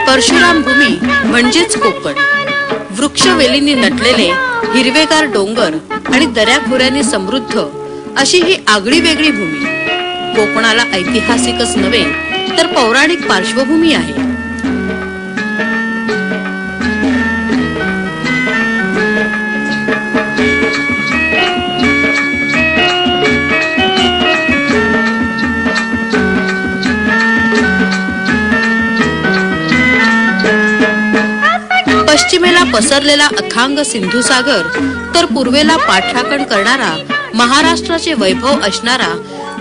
परशुराम भूमी म्हणजेच कोकण. वृक्षवेलींनी नटलेले हिरवेगार डोंगर आणि दऱ्याखोऱ्याने समृद्ध अशी ही आगळी वेगळी भूमी कोकणाला ऐतिहासिकच नव्हे तर पौराणिक पार्श्वभूमी आहे. पश्चिमेला पसरलेला अथांग सिंधू सागर तर पूर्वेला पाठराखण करणारा महाराष्ट्राचे वैभव असणारा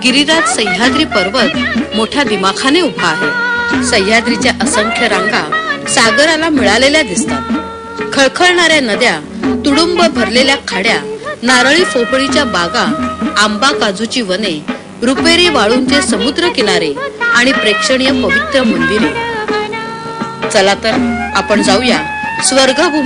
गिरिराज सह्याद्री पर्वत मोठ्या दिमाखाने उभा आहे. सह्याद्रीच्या असंख्य रांगा सागराला मिळालेल्या दिसतात. खळखळणाऱ्या नद्या, तुडुंब भरलेल्या खाड्या, नारळी फोफळीच्या बागा, आंबा काजूची वने, रुपेरी वाळूंचे समुद्र किनारे आणि प्रेक्षणीय पवित्र मंदिरे. चला तर आपण जाऊया स्वर्गभूमी